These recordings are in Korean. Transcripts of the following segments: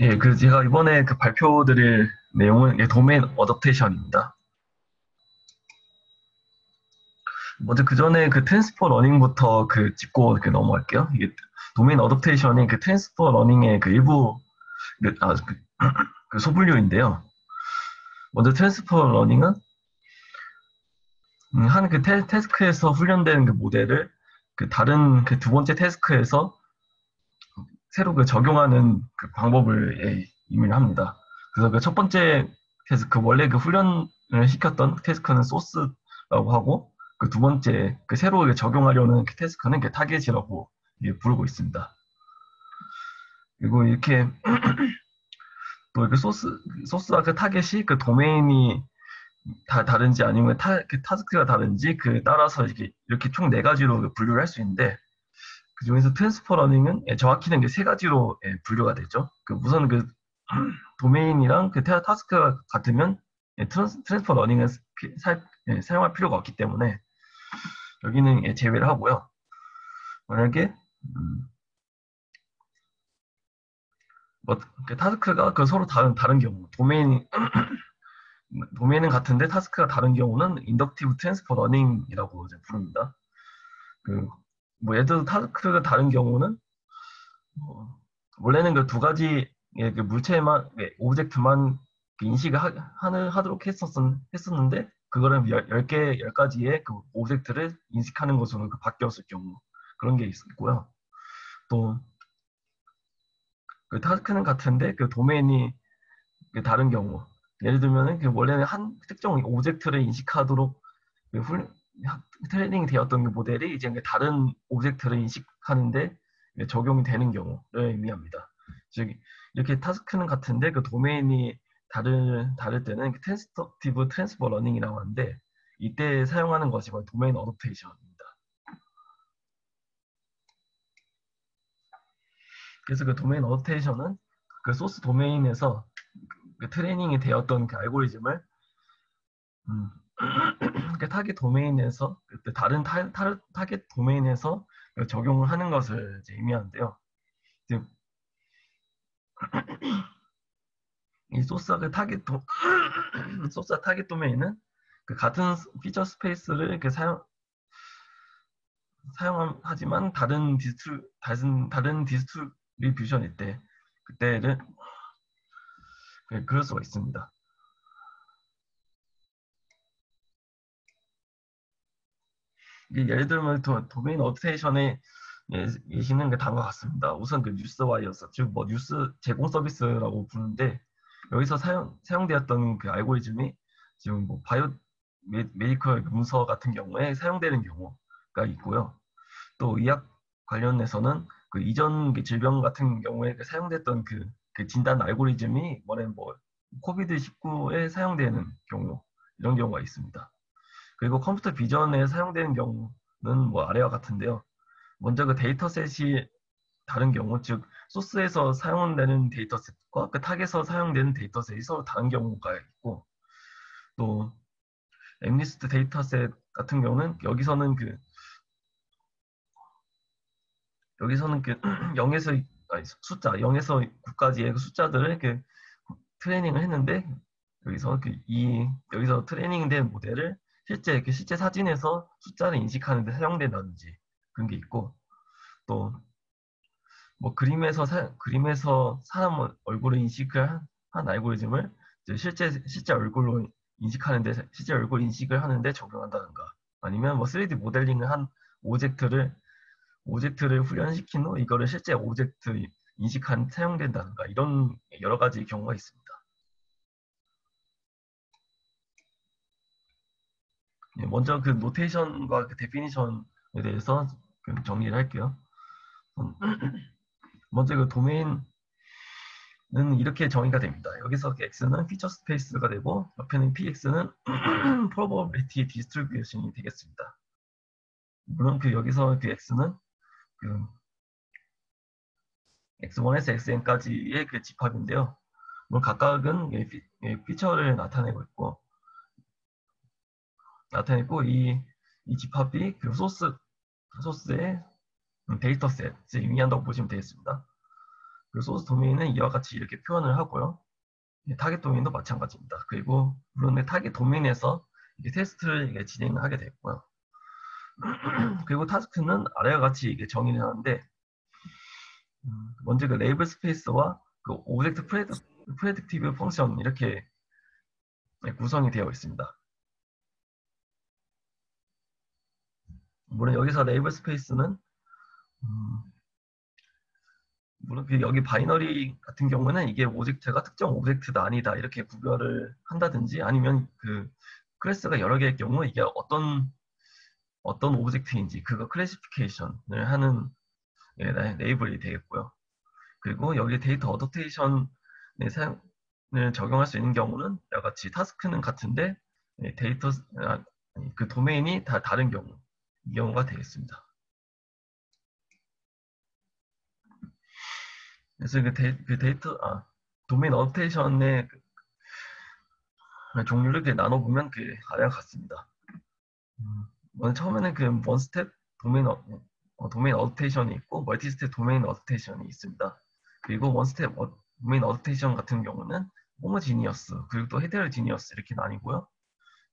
예, 그 제가 이번에 그 발표드릴 내용은 도메인 어댑테이션입니다. 먼저 그 전에 그 트랜스퍼 러닝부터 그 짚고 이렇게 넘어갈게요. 이게 도메인 어댑테이션이 그 트랜스퍼 러닝의 그 일부 그 소분류인데요. 먼저 트랜스퍼 러닝은 한 그 태스크에서 훈련된 그 모델을 그 다른 그 두 번째 태스크에서 새로 그 적용하는 그 방법을 의미를 합니다. 그래서 그 첫 번째 태스크, 원래 그 훈련을 시켰던 태스크는 소스라고 하고, 그 두 번째, 그 새로 적용하려는 그 태스크는 그 타겟이라고 부르고 있습니다. 그리고 이렇게 또 이렇게 소스와 그 타겟이 그 도메인이 다 다른지 아니면 그 타스크가 다른지 그 따라서 이렇게 총 네 가지로 그 분류를 할 수 있는데, 그 중에서 트랜스퍼 러닝은 정확히는 이제 세 가지로 분류가 되죠. 그 우선 그 도메인이랑 그 타스크가 같으면 트랜스퍼 러닝은 사용할 필요가 없기 때문에 여기는 제외를 하고요. 만약에 뭐 그 타스크가 그 서로 다른 경우 도메인은 같은데 타스크가 다른 경우는 인덕티브 트랜스퍼 러닝이라고 이제 부릅니다. 그 뭐 예를 들어 타스크가 다른 경우는 원래는 그 두 가지의 그 물체만, 오브젝트만 그 인식을 하도록 했었는데, 그거를 열 가지의 그 오브젝트를 인식하는 것으로 그 바뀌었을 경우, 그런 게 있고요. 또, 그 타스크는 같은데, 그 도메인이 그 다른 경우, 예를 들면은 그 원래는 한 특정 오브젝트를 인식하도록 그 트레이닝 되었던 그 모델이 이제 그 다른 오브젝트를 인식하는데 적용이 되는 경우를 의미합니다. 즉 이렇게 타스크는 같은데 그 도메인이 다를 때는 텐스티브 트랜스퍼 러닝이라고 하는데, 이때 사용하는 것이 바로 도메인 어댑테이션입니다. 그래서 그 도메인 어댑테이션은 그 소스 도메인에서 그 트레이닝이 되었던 그 알고리즘을 음, 그 타겟 도메인에서 그 다른 타겟 도메인에서 적용을 하는 것을 이제 의미하는데요. 즉, 이 소스와 그 소스와 타겟 도메인은 그 같은 피처 스페이스를 이렇게 사용하지만 다른 디스트리뷰션일 때 그때를 그럴 수가 있습니다. 예를 들면 도메인 어테이션에 예시는 그 다음과 같습니다. 우선 그 뉴스 와이어스, 즉 뭐 뉴스 제공 서비스라고 부르는데, 여기서 사용되었던 그 알고리즘이 지금 뭐 메디컬 문서 같은 경우에 사용되는 경우가 있고요. 또 의학 관련해서는 그 이전 그 질병 같은 경우에 그 사용됐던 그 진단 알고리즘이 뭐냐면 뭐 코비드-19에 사용되는 경우, 이런 경우가 있습니다. 그리고 컴퓨터 비전에 사용되는 경우는 뭐 아래와 같은데요. 먼저 그 데이터셋이 다른 경우, 즉 소스에서 사용되는 데이터셋과 그 탁에서 사용되는 데이터셋이 서로 다른 경우가 있고, 또 엠니스트 데이터셋 같은 경우는 여기서는 그 0에서 아니, 숫자 0에서 9까지의 그 숫자들을 트레이닝을 했는데, 여기서 트레이닝된 모델을 실제 사진에서 숫자를 인식하는 데 사용된다든지 그런 게 있고, 또 뭐 그림에서 사람 얼굴을 인식을 한 알고리즘을 이제 실제 얼굴로 실제 얼굴 인식을 하는데 적용한다든가, 아니면 뭐 3D 모델링을 한 오브젝트를 훈련시킨 후 이거를 실제 오브젝트 인식한 사용된다든가, 이런 여러 가지 경우가 있습니다. 먼저 그 노테이션과 그 데피니션에 대해서 정리를 할게요. 먼저 그 도메인은 이렇게 정의가 됩니다. 여기서 그 x는 피처 스페이스가 되고, 옆에는 px는 probability distribution이 되겠습니다. 물론 여기서 그 x는 그 x1에서 xn까지의 그 집합인데요. 물론 각각은 피처를 나타내고, 이 집합이 소스의 데이터셋을 의미한다고 보시면 되겠습니다. 그 소스 도메인은 이와 같이 이렇게 표현을 하고요. 타겟 도메인도 마찬가지입니다. 그리고 물론 타겟 도메인에서 테스트를 진행을 하게 되고요. 그리고 타스크는 아래와 같이 정의를 하는데, 먼저 그 레이블 스페이스와 그 오브젝트 프레딕티브 펑션 이렇게 구성이 되어 있습니다. 물론 여기서 레이블 스페이스는 물론 여기 바이너리 같은 경우는 이게 오브젝트가 특정 오브젝트다 아니다 이렇게 구별을 한다든지, 아니면 그 클래스가 여러 개일 경우 이게 어떤 오브젝트인지 그거 클래시피케이션을 하는 레이블이 되겠고요. 그리고 여기 데이터 어도테이션의 사용을 적용할 수 있는 경우는 이와 같이 타스크는 같은데 데이터 그 도메인이 다 다른 경우, 이 경우가 되겠습니다. 그래서 도메인 어도테이션의 종류를 나눠보면 아래와 같습니다. 먼저 처음에는 원 스텝 도메인 어도테이션이 있고, 멀티 스텝 도메인 어도테이션이 있습니다. 그리고 원 스텝 도메인 어도테이션 같은 경우는 호모지니어스 그리고 또 헤테로지니어스 이렇게 나뉘고요.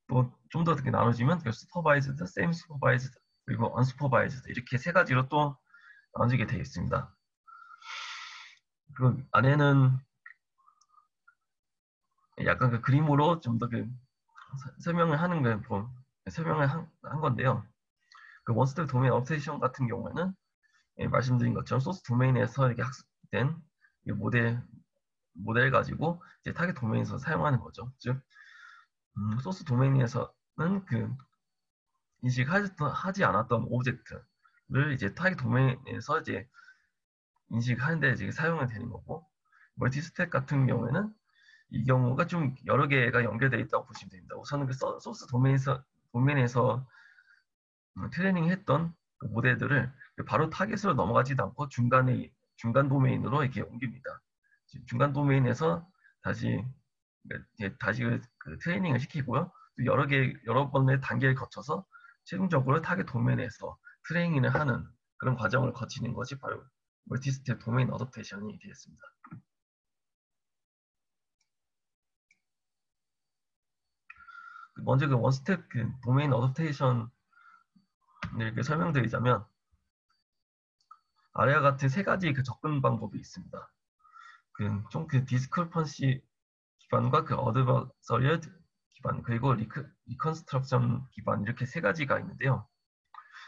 또 좀 더 나눠지면 슈퍼바이즈드, 세미 슈퍼바이즈드, 그리고 언슈퍼바이즈드 이렇게 세 가지로 또 나눠지게 되어 있습니다. 그 안에는 약간 그 그림으로 좀 더 설명을 한 건데요. 그 원스텝 도메인 어도테이션 같은 경우에는 말씀드린 것처럼 소스 도메인에서 이렇게 학습된 모델 가지고 이제 타겟 도메인에서 사용하는 거죠. 즉, 소스 도메인에서는 인식하지 않았던 오브젝트를 이제 타겟 도메인에서 이제 인식하는데 이제 사용이 되는 거고, 멀티 스택 같은 경우에는 이 경우가 좀 여러 개가 연결되어 있다고 보시면 됩니다. 우선은 소스 도메인에서 트레이닝했던 그 모델들을 바로 타겟으로 넘어가지도 않고 중간 도메인으로 이렇게 옮깁니다. 중간 도메인에서 다시 트레이닝을 시키고요. 또 여러 번의 단계를 거쳐서 최종적으로 타겟 도메인에서 트레이닝을 하는 그런 과정을 거치는 것이 바로 멀티스텝 도메인 어댑테이션이 되겠습니다. 먼저 원스텝 도메인 어댑테이션을 이렇게 설명드리자면, 아래와 같은 세 가지 접근 방법이 있습니다. 좀 디스크리펀시 기반과 어드버서리얼 기반, 그리고 리컨스트럭션 기반, 이렇게 세 가지가 있는데요.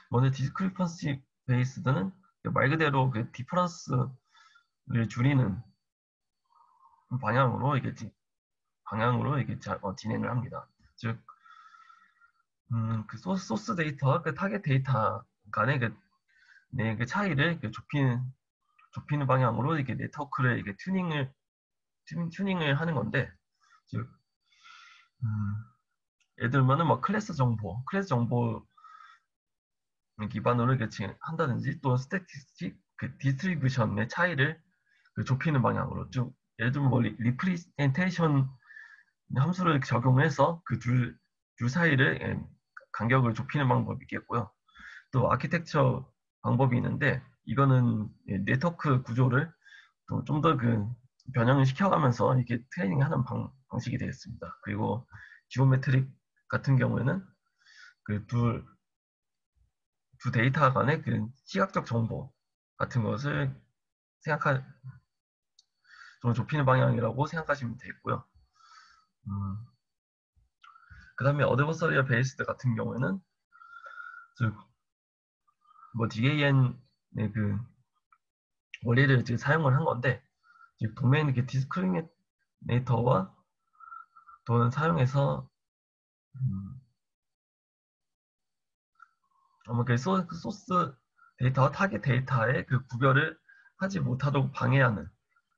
먼저 디스크리펀시 베이스드는 말 그대로 디퍼런스를 줄이는 방향으로 진행을 합니다. 즉, 소스 데이터와 타겟 데이터 간의 그 차이를 좁히는 방향으로 네트워크를 튜닝을 하는 건데, 즉, 예를 들면은 클래스 정보 기반으로 한다든지, 또 스태티스틱 디스트리뷰션의 차이를 좁히는 방향으로, 즉 예를 들면 리프레젠테이션 함수를 적용해서 둘 사이를 간격을 좁히는 방법이 있겠고요. 또 아키텍처 방법이 있는데, 이거는 네트워크 구조를 또 좀 더 변형을 시켜가면서 이렇게 트레이닝하는 방식이 되겠습니다. 그리고 지오메트릭 같은 경우에는 두 데이터 간의 시각적 정보 같은 것을 좀 좁히는 방향이라고 생각하시면 되겠고요. 그 다음에 어드버서리얼 베이스드 같은 경우에는 즉 DAN의 원리를 사용을 한 건데, 즉 도메인 디스크리미네이터와 또는 사용해서 소스 데이터와 타겟 데이터의 구별을 하지 못하도록 방해하는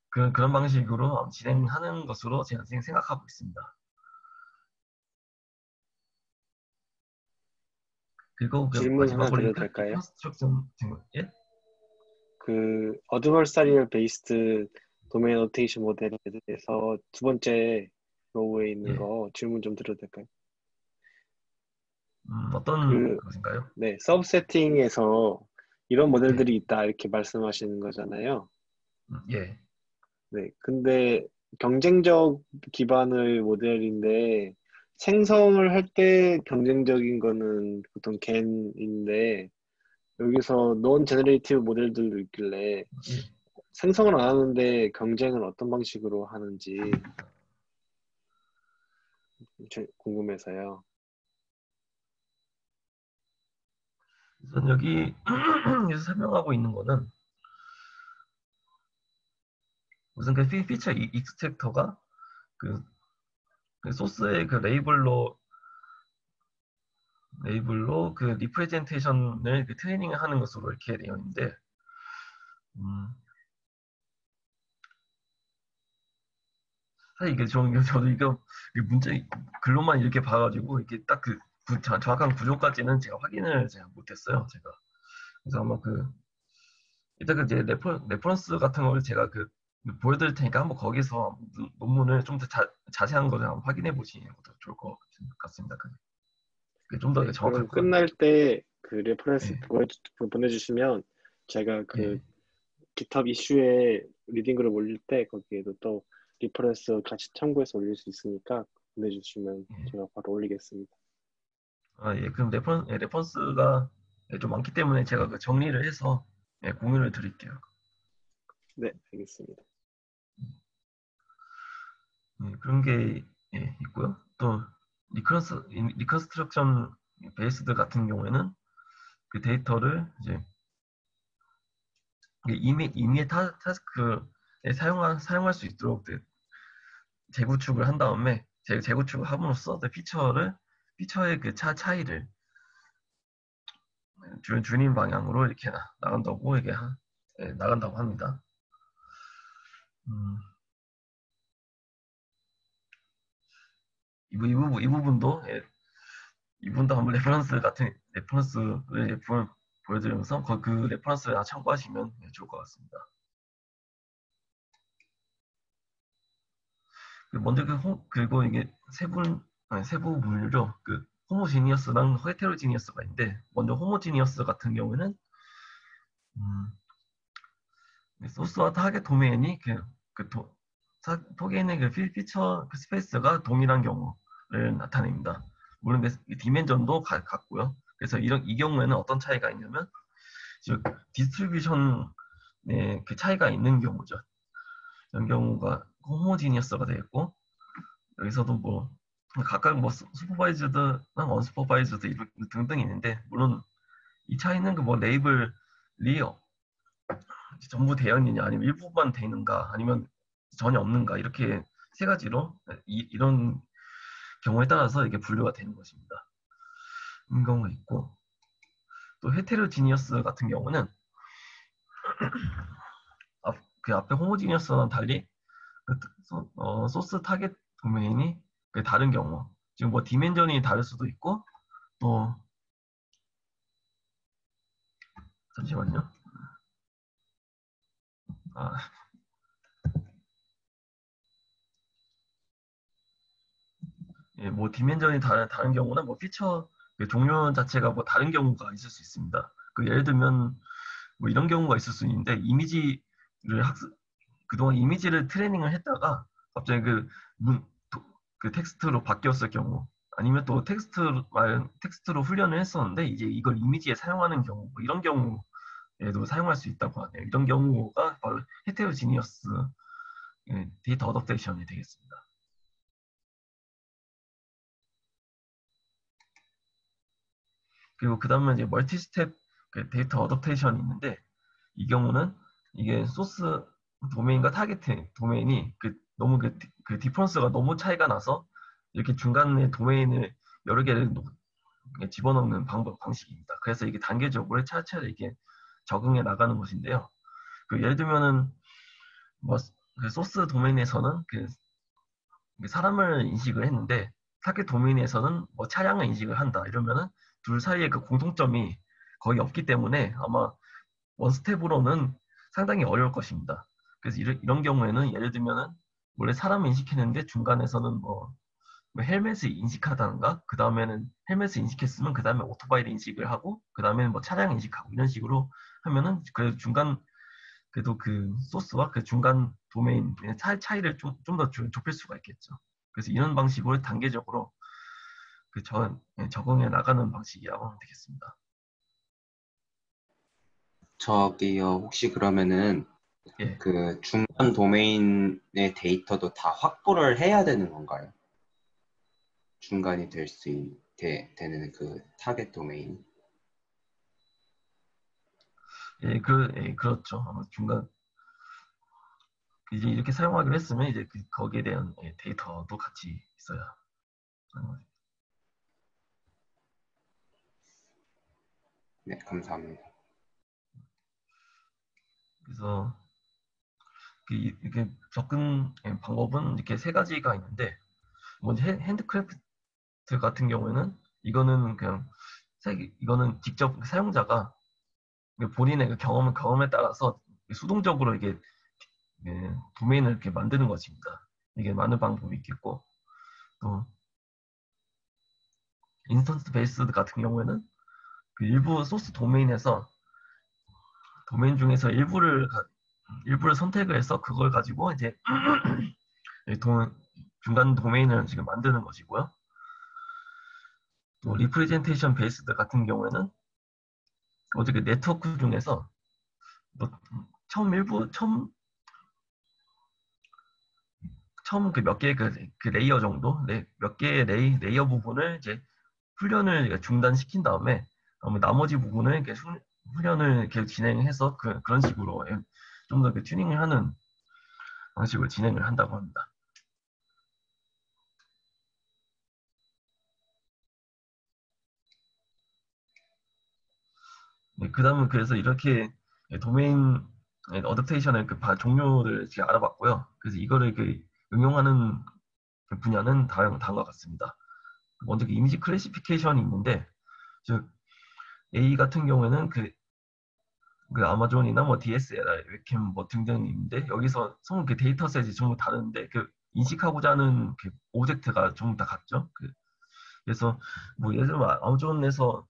그런 방식으로 진행하는 것으로 제가 생각하고 있습니다. 그리고 질문 하나 마지막으로 드려도 될까요? 리컨스트럭션 질문. 예? 어드버서리얼 베이스드 도메인 어테이션 모델에 대해서 두 번째 로우에 있는 예. 거 질문 좀 드려도 될까요? 어떤 것인가요? 네, 서브 세팅에서 이런 예. 모델들이 있다 이렇게 말씀하시는 거잖아요. 예. 네. 근데 경쟁적 기반의 모델인데 생성을 할 때 경쟁적인 거는 보통 겐인데 여기서 논 제너레이티브 모델들도 있길래 예. 생성을 안 하는데 경쟁은 어떤 방식으로 하는지 궁금해서요. 우선 여기 에서 설명하고 있는 거는 우선 그 피처 익스트랙터가 그, 그 소스의 그 레이블로 그 리프레젠테이션을 그 트레이닝을 하는 것으로 이렇게 되어 있는데, 음, 사실 이게 저도 이거 문제 글로만 이렇게 봐가지고 이게 딱 그 정확한 구조까지는 제가 확인을 제가 못했어요. 제가 그래서 아마 그 일단 그 이제 레퍼런스 같은 걸 제가 그 보여드릴 테니까 한번 거기서 논문을 좀 더 자세한 거를 한번 확인해 보시는 것도 좋을 것 같습니다. 그게 좀 더 네. 정확할 그럼 것 같아요. 끝날 때 그 레퍼런스 예, 보내주시면 제가 그 예, GitHub 이슈에 리딩 글을 올릴 때 거기에도 또 리퍼런스 같이 첨부해서 올릴 수 있으니까 보내주시면 예. 제가 바로 올리겠습니다. 아, 예, 그럼 레퍼런스가 좀 많기 때문에 제가 그 정리를 해서 예, 공유를 드릴게요. 네, 알겠습니다. 그런 게 예, 있고요. 또 리컨스트럭션 베이스드 같은 경우에는 그 데이터를 이제 이미의 타스크에 사용할 수 있도록 재구축을 한 다음에 재구축을 함으로써 피처의 그 차이를 줄인 방향으로 이렇게 나간다고 예, 나간다고 합니다. 음, 이 부분도 예, 이 부분도 한번 레퍼런스를 보여드리면서 그 레퍼런스를 참고하시면 예, 좋을 것 같습니다. 먼저 그리고 이게 세부 분류로 그 호모지니어스랑 헤테로지니어스가 있는데 먼저 호모지니어스 같은 경우에는 소스와 타겟 도메인이 토게인의 그 피처 그 스페이스가 동일한 경우를 나타냅니다. 물론 디멘전도 같고요. 그래서 이 경우에는 어떤 차이가 있냐면 즉 디스트리뷰션의 그 차이가 있는 경우죠. 이런 경우가 호모지니어스가 되겠고 여기서도 뭐 각각 뭐 슈퍼바이즈드랑 언슈퍼바이즈드 등등 있는데 물론 이 차이는 그 뭐 레이블이 전부 되어 있느냐 아니면 일부만 되어 있는가 아니면 전혀 없는가 이렇게 세 가지로 이런 경우에 따라서 이렇게 분류가 되는 것입니다. 이런 경우가 있고 또 헤테로지니어스 같은 경우는 그 앞에 호모지니어스와는 달리 그 소스 타겟 도메인이 다른 경우 지금 뭐 디멘전이 다를 수도 있고 또 잠시만요. 아, 예, 뭐 디멘전이 다른 경우는 뭐 피처 그 종류 자체가 뭐 다른 경우가 있을 수 있습니다. 그 예를 들면 뭐 이런 경우가 있을 수 있는데 그동안 이미지를 트레이닝을 했다가 갑자기 그 텍스트로 바뀌었을 경우 아니면 또 텍스트로 훈련을 했었는데 이제 이걸 이미지에 사용하는 경우 뭐 이런 경우에도 사용할 수 있다고 하네요. 이런 경우가 바로 헤테로지니어스 데이터 어댑테이션이 되겠습니다. 그리고 그 다음에 이제 멀티 스텝 데이터 어댑테이션이 있는데 이 경우는 이게 소스 도메인과 타겟 도메인이 너무 그 디퍼런스가 너무 차이가 나서 이렇게 중간에 도메인을 여러 개를 집어넣는 방식입니다. 그래서 이게 단계적으로 차차차차 이렇게 적응해 나가는 것인데요. 예를 들면은 뭐 그 소스 도메인에서는 그 사람을 인식을 했는데 타겟 도메인에서는 뭐 차량을 인식을 한다 이러면은 둘 사이에 그 공통점이 거의 없기 때문에 아마 원스텝으로는 상당히 어려울 것입니다. 그래서 이런 경우에는 예를 들면은 원래 사람을 인식했는데 중간에서는 뭐 헬멧을 인식하다는가 그 다음에는 헬멧을 인식했으면 그 다음에 오토바이를 인식을 하고 그 다음에는 뭐 차량 인식하고 이런 식으로 하면은 그 중간 그래도 그 소스와 그 중간 도메인의 차이를 좀 더 좁힐 수가 있겠죠. 그래서 이런 방식으로 단계적으로 적응해 나가는 방식이라고 하면 되겠습니다. 저기요, 혹시 그러면은 예, 그 중간 도메인의 데이터도 다 확보를 해야 되는 건가요? 중간이 될 수 되는 그 타겟 도메인. 그렇죠. 아마 중간 이제 이렇게 사용하기로 했으면 이제 거기에 대한 데이터도 같이 있어야 하는 거죠. 네, 감사합니다. 그래서 이렇게 접근 방법은 이렇게 세 가지가 있는데, 먼저 핸드크래프트 같은 경우에는 이거는 그냥 이거는 직접 사용자가 본인의 그 경험에 따라서 수동적으로 이게 도메인을 이렇게 만드는 것입니다. 이게 많은 방법이 있겠고, 또 인스턴스 베이스 같은 경우에는 그 일부 소스 도메인에서 도메인 중에서 일부를 선택을 해서 그걸 가지고 이제 중간 도메인을 지금 만드는 것이고요. 또 리프레젠테이션 베이스드 같은 경우에는 어떻게 네트워크 중에서 뭐 처음 그 몇 개의 그 레이어 정도, 몇 개의 레이어 부분을 이제 훈련을 중단시킨 다음에 나머지 부분을 이렇게 훈련을 계속 진행해서 그런 식으로 좀 더 튜닝을 하는 방식으로 진행을 한다고 합니다. 네, 그 다음은 그래서 이렇게 도메인 어댑테이션의 종류를 이렇게 알아봤고요. 그래서 이거를 응용하는 그 분야는 다음과 같습니다. 먼저 이미지 클래시피케이션이 있는데, 즉 A 같은 경우에는 그 아마존이나 뭐 DSLR, 웹캠 뭐 등등이 있는데, 여기서 그 데이터셋이 전부 다른데 인식하고자 하는 그 오브젝트가 전부 다 같죠. 그래서 뭐 예를 들면 아마존에서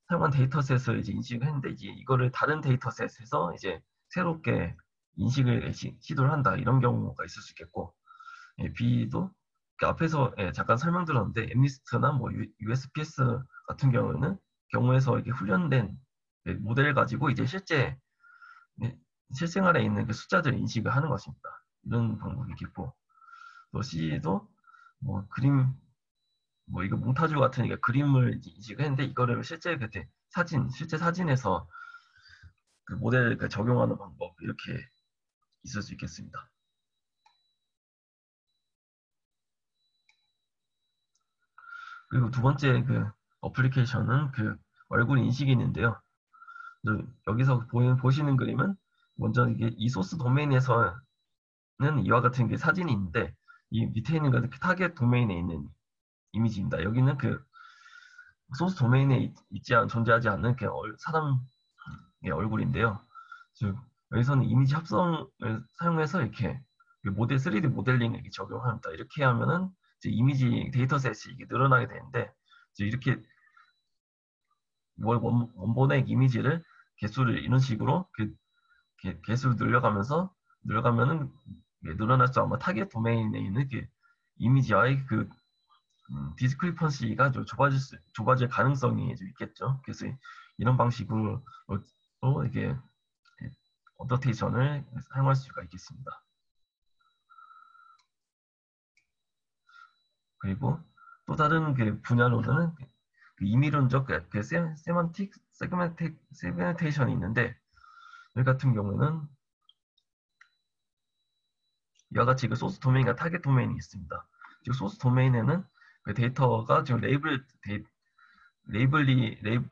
사용한 데이터셋을 이제 인식을 했는데, 이제 이거를 다른 데이터셋에서 이제 새롭게 인식을 시도를 한다, 이런 경우가 있을 수 있겠고, B도 앞에서 잠깐 설명드렸는데 엠니스트나 뭐 USPS 같은 경우에서 이게 훈련된 모델을 가지고 이제 실생활에 있는 그 숫자들을 인식을 하는 것입니다. 이런 방법이 있겠고, 또 C도 뭐 뭐 이거 몽타주 같은 그림을 인식을 했는데, 이거를 실제 사진에서 그 모델을 적용하는 방법, 이렇게 있을 수 있겠습니다. 그리고 두 번째 어플리케이션은 얼굴 인식이 있는데요. 여기서 보시는 그림은 먼저 이게 이 소스 도메인에서는 이와 같은 게 사진이 있는데, 이 밑에 있는 것은 타겟 도메인에 있는 이미지입니다. 여기는 소스 도메인에 존재하지 않는 사람의 얼굴인데요. 즉 여기서는 이미지 합성을 사용해서 이렇게 3D 모델링을 이렇게 적용합니다. 이렇게 하면은 이제 이미지 데이터셋이 이게 늘어나게 되는데, 이제 이렇게 원본의 이미지를 개수를 이런 식으로 개수를 늘려가면은 늘어날수 아마 타겟 도메인에 있는 이미지와의 디스크리펀시가 좀 좁아질 가능성이 좀 있겠죠. 그래서 이런 방식으로 이게 어더테이션을 사용할 수가 있겠습니다. 그리고 또 다른 분야로는 임의론적 세만틱 세그멘테이션이 있는데, 여기 같은 경우는 이와 같이 소스 도메인과 타겟 도메인이 있습니다. 지금 소스 도메인에는 데이터가 지금 레이블이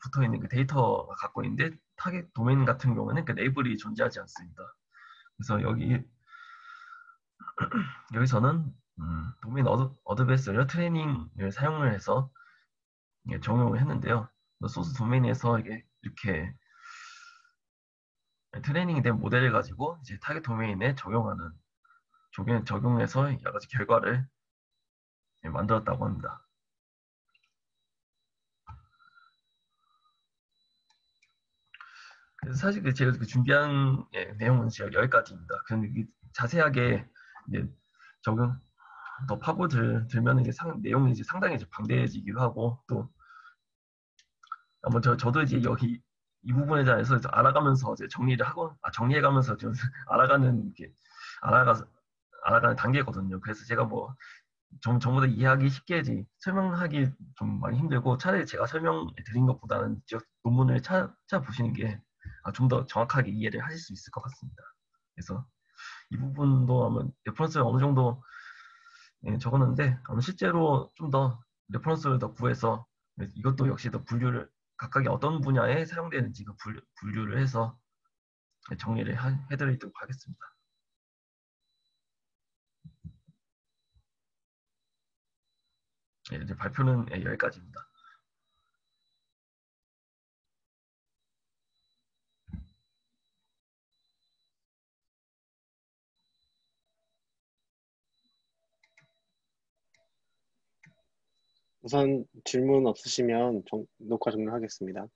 붙어 있는 데이터가 갖고 있는데, 타겟 도메인 같은 경우는 레이블이 존재하지 않습니다. 그래서 여기서는 도메인 어드베이스를 트레이닝을 사용을 해서 적용을 했는데요. 소스 도메인에서 이렇게 트레이닝이 된 모델을 가지고 이제 타겟 도메인에 적용해서 여러 가지 결과를 만들었다고 합니다. 그래서 사실 제가 준비한 내용은 제가 여기까지입니다. 근데 자세하게 이제 적용 더 파고들면 이제 내용이 이제 상당히 이제 방대해지기도 하고 또 한번 저도 이제 여기 이 부분에 대해서 알아가면서 이제 정리해가면서 좀 알아가는 게 알아가 알아가는 단계거든요. 그래서 제가 뭐 전부 다 이해하기 쉽게 설명하기 좀 많이 힘들고 차라리 제가 설명해 드린 것보다는 직접 논문을 찾아보시는 게 좀 더 정확하게 이해를 하실 수 있을 것 같습니다. 그래서 이 부분도 아마 레퍼런스를 어느 정도 적었는데 실제로 좀 더 레퍼런스를 더 구해서 이것도 역시 더 분류를 각각이 어떤 분야에 사용되는지 분류를 해서 정리를 해드리도록 하겠습니다. 이제 발표는 여기까지입니다. 우선 질문 없으시면 녹화 종료하겠습니다.